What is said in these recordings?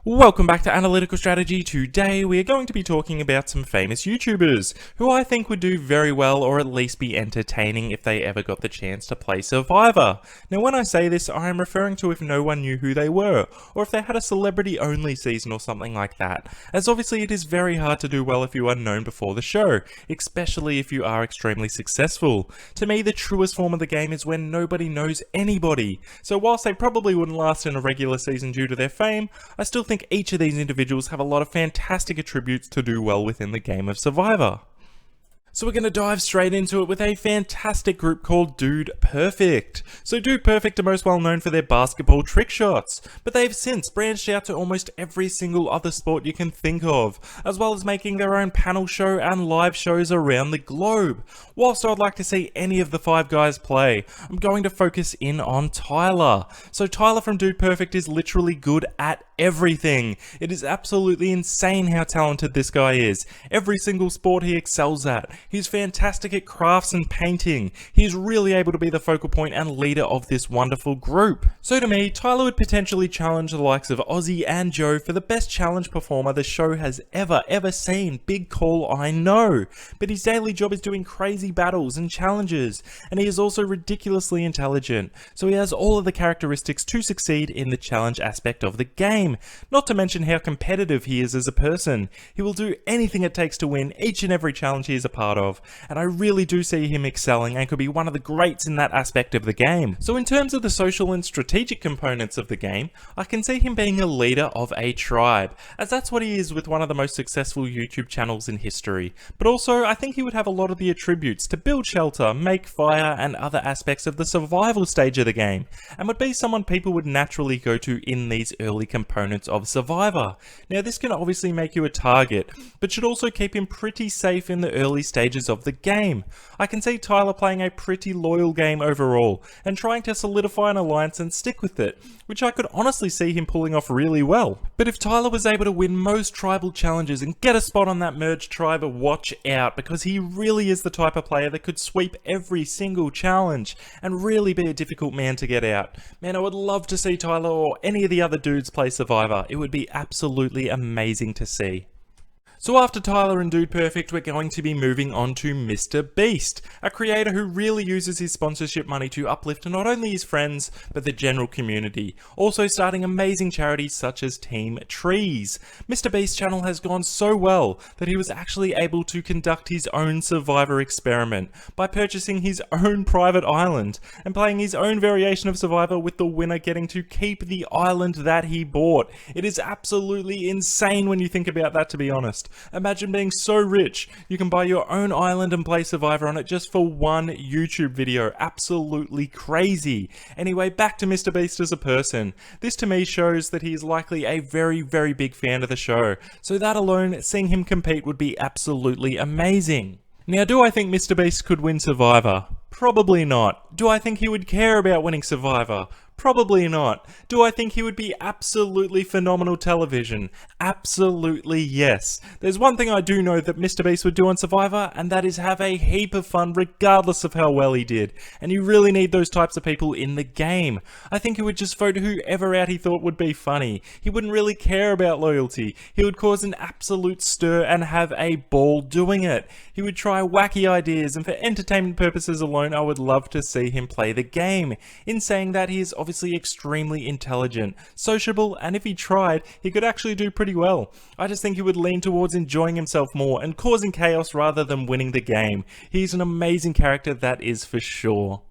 Welcome back to Analytical Strategy. Today we are going to be talking about some famous YouTubers who I think would do very well, or at least be entertaining if they ever got the chance to play Survivor. Now when I say this, I am referring to if no one knew who they were, or if they had a celebrity only season or something like that, as obviously it is very hard to do well if you are known before the show, especially if you are extremely successful. To me, the truest form of the game is when nobody knows anybody. So whilst they probably wouldn't last in a regular season due to their fame, I still think each of these individuals have a lot of fantastic attributes to do well within the game of Survivor. So we're going to dive straight into it with a fantastic group called Dude Perfect. So Dude Perfect are most well known for their basketball trick shots, but they've since branched out to almost every single other sport you can think of, as well as making their own panel show and live shows around the globe. Whilst I'd like to see any of the five guys play, I'm going to focus in on Tyler. So Tyler from Dude Perfect is literally good at everything. It is absolutely insane how talented this guy is. Every single sport he excels at. He's fantastic at crafts and painting. He's really able to be the focal point and leader of this wonderful group. So to me, Tyler would potentially challenge the likes of Ozzy and Joe for the best challenge performer the show has ever seen. Big call, I know. But his daily job is doing crazy battles and challenges, and he is also ridiculously intelligent. So he has all of the characteristics to succeed in the challenge aspect of the game. Not to mention how competitive he is as a person. He will do anything it takes to win each and every challenge he is a part of, and I really do see him excelling and could be one of the greats in that aspect of the game. So in terms of the social and strategic components of the game, I can see him being a leader of a tribe, as that's what he is with one of the most successful YouTube channels in history. But also, I think he would have a lot of the attributes to build shelter, make fire, and other aspects of the survival stage of the game, and would be someone people would naturally go to in these early components of Survivor. Now this can obviously make you a target, but should also keep him pretty safe in the early stages of the game. I can see Tyler playing a pretty loyal game overall, and trying to solidify an alliance and stick with it, which I could honestly see him pulling off really well. But if Tyler was able to win most tribal challenges and get a spot on that merged tribe, watch out, because he really is the type of player that could sweep every single challenge, and really be a difficult man to get out. Man, I would love to see Tyler or any of the other dudes play Survivor. It would be absolutely amazing to see. So after Tyler and Dude Perfect, we're going to be moving on to MrBeast, a creator who really uses his sponsorship money to uplift not only his friends, but the general community, also starting amazing charities such as Team Trees. MrBeast's channel has gone so well that he was actually able to conduct his own Survivor experiment by purchasing his own private island and playing his own variation of Survivor, with the winner getting to keep the island that he bought. It is absolutely insane when you think about that, to be honest. Imagine being so rich, you can buy your own island and play Survivor on it just for one YouTube video. Absolutely crazy. Anyway, back to MrBeast as a person. This to me shows that he is likely a very big fan of the show. So that alone, seeing him compete would be absolutely amazing. Now, do I think MrBeast could win Survivor? Probably not. Do I think he would care about winning Survivor? Probably not. Do I think he would be absolutely phenomenal television? Absolutely yes. There's one thing I do know that MrBeast would do on Survivor, and that is have a heap of fun regardless of how well he did. And you really need those types of people in the game. I think he would just vote whoever out he thought would be funny. He wouldn't really care about loyalty. He would cause an absolute stir and have a ball doing it. He would try wacky ideas, and for entertainment purposes alone, I would love to see him play the game. In saying that, he is obviously extremely intelligent, sociable, and if he tried, he could actually do pretty well. I just think he would lean towards enjoying himself more and causing chaos rather than winning the game. He's an amazing character, that is for sure.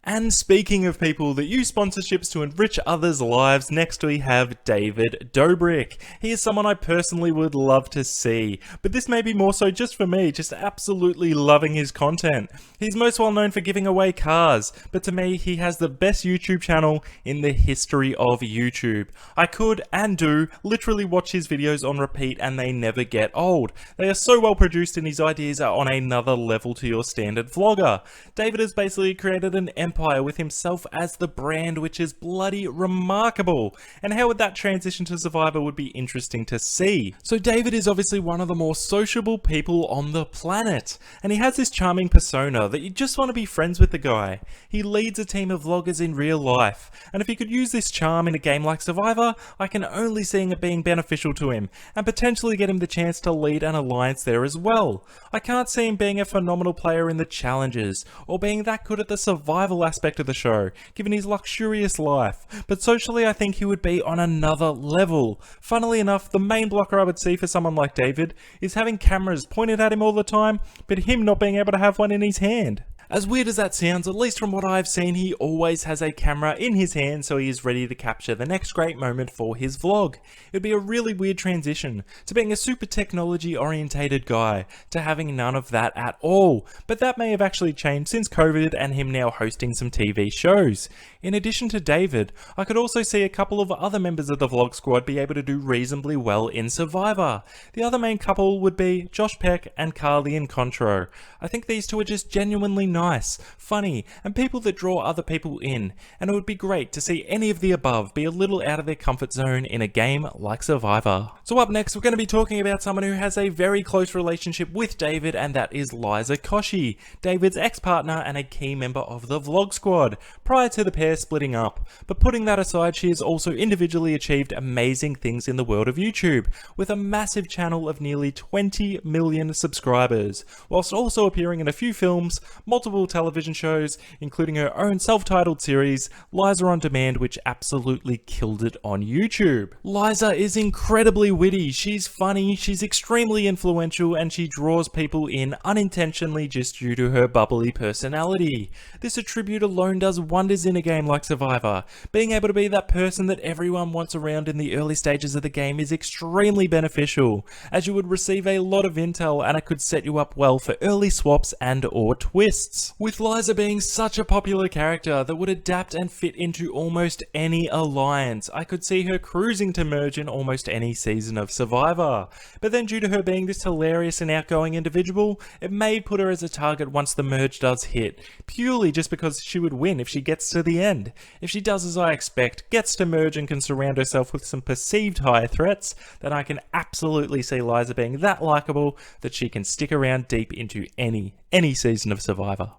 And speaking of people that use sponsorships to enrich others' lives, next we have David Dobrik. He is someone I personally would love to see, but this may be more so just for me, just absolutely loving his content. He's most well known for giving away cars, but to me, he has the best YouTube channel in the history of YouTube. I could, and do, literally watch his videos on repeat and they never get old. They are so well produced and his ideas are on another level to your standard vlogger. David has basically created an empire with himself as the brand, which is bloody remarkable. And how would that transition to Survivor would be interesting to see. So David is obviously one of the more sociable people on the planet, and he has this charming persona that you just want to be friends with the guy. He leads a team of vloggers in real life, and if he could use this charm in a game like Survivor, I can only see it being beneficial to him, and potentially get him the chance to lead an alliance there as well. I can't see him being a phenomenal player in the challenges, or being that good at the survival aspect of the show, given his luxurious life, but socially I think he would be on another level. Funnily enough, the main blocker I would see for someone like David is having cameras pointed at him all the time, but him not being able to have one in his hand. As weird as that sounds, at least from what I've seen, he always has a camera in his hand, so he is ready to capture the next great moment for his vlog. It would be a really weird transition to being a super technology orientated guy to having none of that at all, but that may have actually changed since COVID and him now hosting some TV shows. In addition to David, I could also see a couple of other members of the vlog squad be able to do reasonably well in Survivor. The other main couple would be Josh Peck and Carly and Contro. I think these two are just genuinely nice, funny, and people that draw other people in, and it would be great to see any of the above be a little out of their comfort zone in a game like Survivor. So up next, we're going to be talking about someone who has a very close relationship with David, and that is Liza Koshy, David's ex-partner and a key member of the vlog squad, prior to the pair splitting up. But putting that aside, she has also individually achieved amazing things in the world of YouTube, with a massive channel of nearly 20 million subscribers, whilst also appearing in a few films, multiple television shows, including her own self-titled series, Liza on Demand, which absolutely killed it on YouTube. Liza is incredibly witty, she's funny, she's extremely influential, and she draws people in unintentionally just due to her bubbly personality. This attribute alone does wonders in a game like Survivor. Being able to be that person that everyone wants around in the early stages of the game is extremely beneficial, as you would receive a lot of intel and it could set you up well for early swaps and or twists. With Liza being such a popular character that would adapt and fit into almost any alliance, I could see her cruising to merge in almost any season of Survivor. But then due to her being this hilarious and outgoing individual, it may put her as a target once the merge does hit, purely just because she would win if she gets to the end. If she does as I expect, gets to merge and can surround herself with some perceived higher threats, then I can absolutely see Liza being that likable that she can stick around deep into any season of Survivor.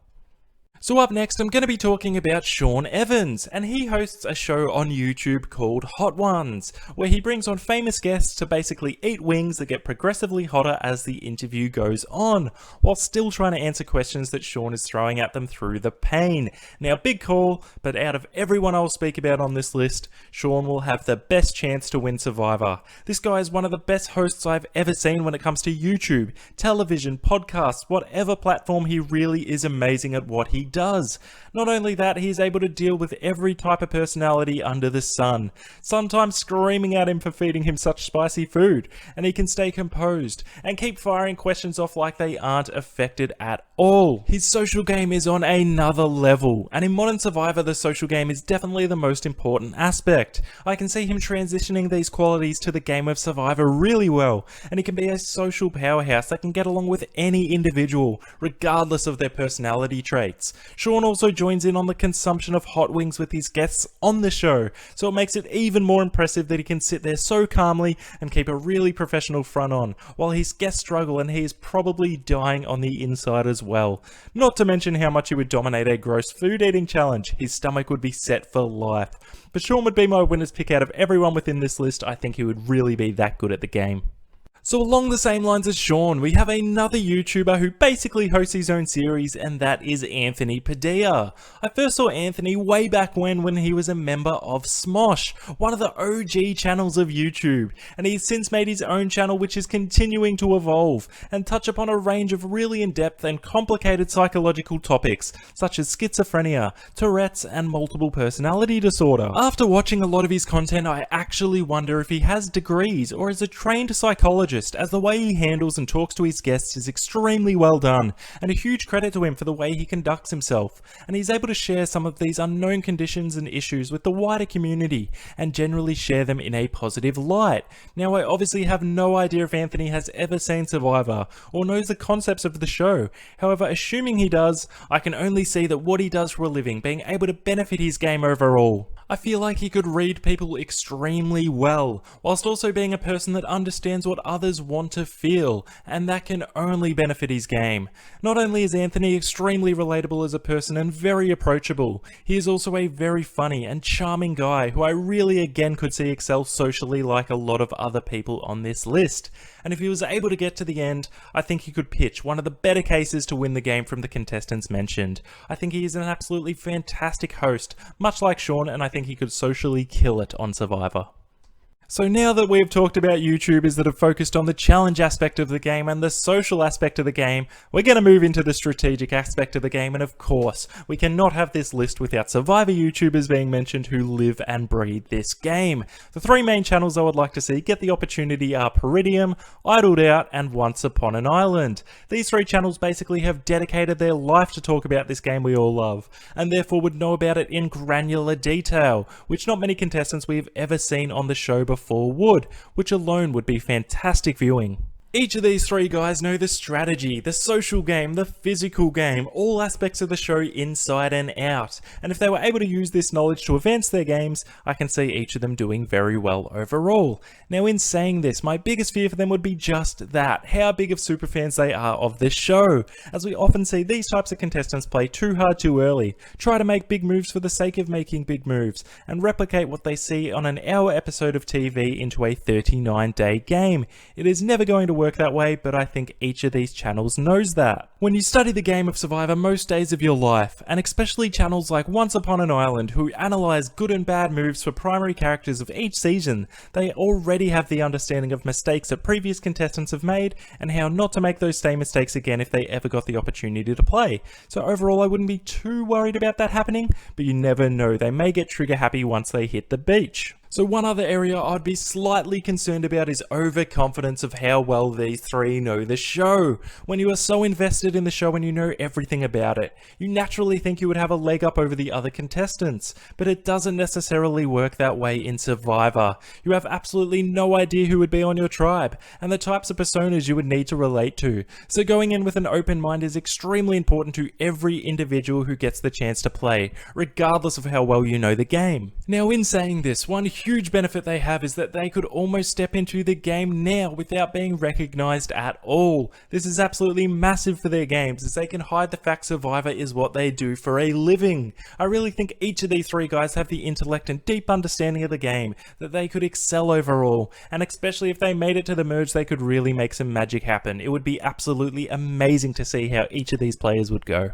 So up next, I'm going to be talking about Sean Evans, and he hosts a show on YouTube called Hot Ones, where he brings on famous guests to basically eat wings that get progressively hotter as the interview goes on, while still trying to answer questions that Sean is throwing at them through the pain. Now, big call, but out of everyone I'll speak about on this list, Sean will have the best chance to win Survivor. This guy is one of the best hosts I've ever seen when it comes to YouTube, television, podcasts, whatever platform. He really is amazing at what he does. Not only that, he is able to deal with every type of personality under the sun, sometimes screaming at him for feeding him such spicy food, and he can stay composed and keep firing questions off like they aren't affected at all. His social game is on another level, and in modern Survivor, the social game is definitely the most important aspect. I can see him transitioning these qualities to the game of Survivor really well, and he can be a social powerhouse that can get along with any individual, regardless of their personality traits. Sean also joins in on the consumption of hot wings with his guests on the show, so it makes it even more impressive that he can sit there so calmly and keep a really professional front on, while his guests struggle and he is probably dying on the inside as well. Not to mention how much he would dominate a gross food eating challenge, his stomach would be set for life. But Sean would be my winner's pick out of everyone within this list. I think he would really be that good at the game. So along the same lines as Sean, we have another YouTuber who basically hosts his own series, and that is Anthony Padilla. I first saw Anthony way back when he was a member of Smosh, one of the OG channels of YouTube, and he's since made his own channel which is continuing to evolve and touch upon a range of really in-depth and complicated psychological topics such as schizophrenia, Tourette's, and multiple personality disorder. After watching a lot of his content, I actually wonder if he has degrees or is a trained psychologist mixologist, as the way he handles and talks to his guests is extremely well done, and a huge credit to him for the way he conducts himself, and he's able to share some of these unknown conditions and issues with the wider community, and generally share them in a positive light. Now, I obviously have no idea if Anthony has ever seen Survivor, or knows the concepts of the show. However, assuming he does, I can only see that what he does for a living being able to benefit his game overall. I feel like he could read people extremely well, whilst also being a person that understands what others want to feel, and that can only benefit his game. Not only is Anthony extremely relatable as a person and very approachable, he is also a very funny and charming guy who I really again could see excel socially like a lot of other people on this list. And if he was able to get to the end, I think he could pitch one of the better cases to win the game from the contestants mentioned. I think he is an absolutely fantastic host, much like Sean, and I think he could socially kill it on Survivor. So now that we've talked about YouTubers that have focused on the challenge aspect of the game and the social aspect of the game, we're going to move into the strategic aspect of the game, and of course, we cannot have this list without Survivor YouTubers being mentioned who live and breathe this game. The three main channels I would like to see get the opportunity are Peridium, Idled Out, and Once Upon an Island. These three channels basically have dedicated their life to talk about this game we all love, and therefore would know about it in granular detail, which not many contestants we've ever seen on the show before would, which alone would be fantastic viewing. Each of these three guys know the strategy, the social game, the physical game, all aspects of the show inside and out. And if they were able to use this knowledge to advance their games, I can see each of them doing very well overall. Now, in saying this, my biggest fear for them would be just that, how big of superfans they are of this show, as we often see these types of contestants play too hard too early, try to make big moves for the sake of making big moves, and replicate what they see on an hour episode of TV into a 39-day game. It is never going to work that way, but I think each of these channels knows that. When you study the game of Survivor most days of your life, and especially channels like Once Upon an Island who analyze good and bad moves for primary characters of each season, they already have the understanding of mistakes that previous contestants have made and how not to make those same mistakes again if they ever got the opportunity to play. So overall, I wouldn't be too worried about that happening, but you never know, they may get trigger happy once they hit the beach. So one other area I'd be slightly concerned about is overconfidence of how well these three know the show. When you are so invested in the show and you know everything about it, you naturally think you would have a leg up over the other contestants, but it doesn't necessarily work that way in Survivor. You have absolutely no idea who would be on your tribe, and the types of personas you would need to relate to. So going in with an open mind is extremely important to every individual who gets the chance to play, regardless of how well you know the game. Now, in saying this, one huge benefit they have is that they could almost step into the game now without being recognized at all. This is absolutely massive for their games, as they can hide the fact Survivor is what they do for a living. I really think each of these three guys have the intellect and deep understanding of the game that they could excel overall, and especially if they made it to the merge, they could really make some magic happen. It would be absolutely amazing to see how each of these players would go.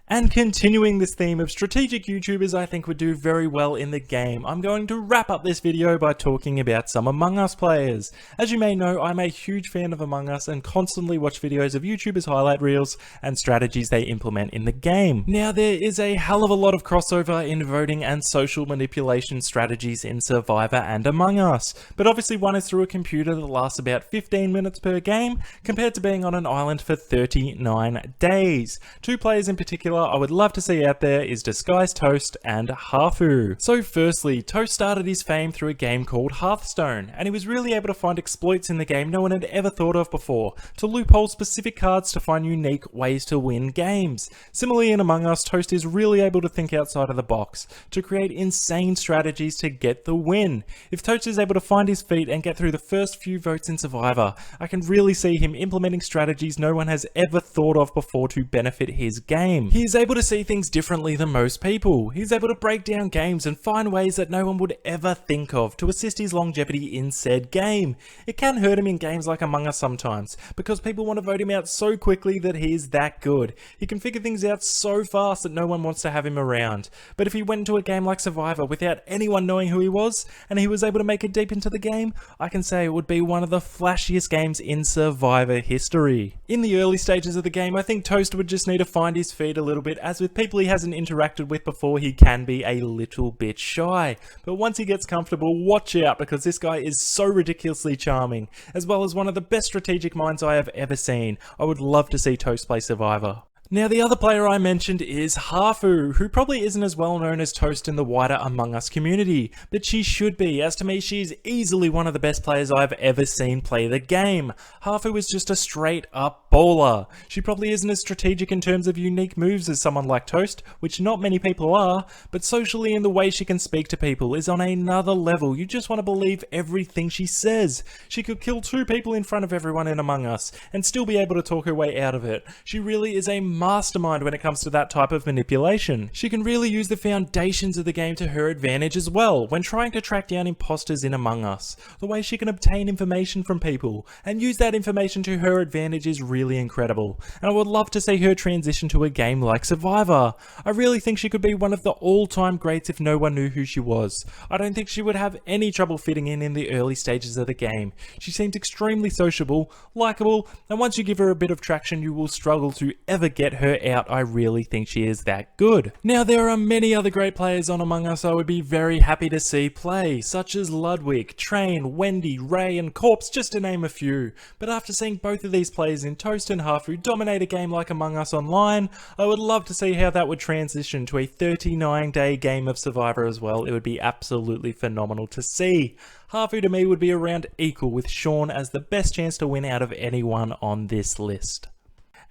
And continuing this theme of strategic YouTubers I think would do very well in the game, I'm going to wrap up this video by talking about some Among Us players. As you may know, I'm a huge fan of Among Us and constantly watch videos of YouTubers' highlight reels and strategies they implement in the game. Now, there is a hell of a lot of crossover in voting and social manipulation strategies in Survivor and Among Us, but obviously one is through a computer that lasts about 15 minutes per game, compared to being on an island for 39 days. Two players in particular I would love to see out there is Disguised Toast and Hafu. So firstly, Toast started his fame through a game called Hearthstone, and he was really able to find exploits in the game no one had ever thought of before, to loophole specific cards to find unique ways to win games. Similarly in Among Us, Toast is really able to think outside of the box, to create insane strategies to get the win. If Toast is able to find his feet and get through the first few votes in Survivor, I can really see him implementing strategies no one has ever thought of before to benefit his game. He is able to see things differently than most people. He's able to break down games and find ways that no one would ever think of to assist his longevity in said game. It can hurt him in games like Among Us sometimes, because people want to vote him out so quickly that he is that good. He can figure things out so fast that no one wants to have him around. But if he went into a game like Survivor without anyone knowing who he was, and he was able to make it deep into the game, I can say it would be one of the flashiest games in Survivor history. In the early stages of the game, I think Toast would just need to find his feet a little little bit, as with people he hasn't interacted with before, he can be a little bit shy. But once he gets comfortable, watch out, because this guy is so ridiculously charming, as well as one of the best strategic minds I have ever seen. I would love to see Toast play Survivor. Now, the other player I mentioned is Hafu, who probably isn't as well known as Toast in the wider Among Us community, but she should be, as to me she is easily one of the best players I've ever seen play the game. Hafu is just a straight up bowler. She probably isn't as strategic in terms of unique moves as someone like Toast, which not many people are, but socially in the way she can speak to people is on another level. You just want to believe everything she says. She could kill 2 people in front of everyone in Among Us and still be able to talk her way out of it. She really is a mastermind when it comes to that type of manipulation. She can really use the foundations of the game to her advantage as well when trying to track down imposters in Among Us. The way she can obtain information from people and use that information to her advantage is really incredible, and I would love to see her transition to a game like Survivor. I really think she could be one of the all-time greats if no one knew who she was. I don't think she would have any trouble fitting in the early stages of the game. She seems extremely sociable, likable, and once you give her a bit of traction you will struggle to ever get her out. I really think she is that good. Now, there are many other great players on Among Us I would be very happy to see play, such as Ludwig, Train, Wendy, Ray and Corpse, just to name a few. But after seeing both of these players in Toast and Hafu dominate a game like Among Us online, I would love to see how that would transition to a 39-day game of Survivor as well. It would be absolutely phenomenal to see. Hafu to me would be around equal with Sean as the best chance to win out of anyone on this list.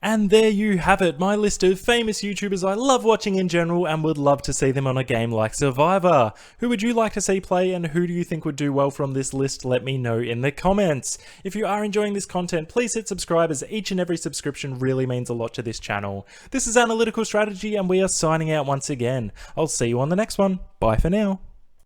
And there you have it, my list of famous YouTubers I love watching in general and would love to see them on a game like Survivor. Who would you like to see play, and who do you think would do well from this list? Let me know in the comments. If you are enjoying this content, please hit subscribe, as each and every subscription really means a lot to this channel. This is Analytical Strategy and we are signing out once again. I'll see you on the next one. Bye for now.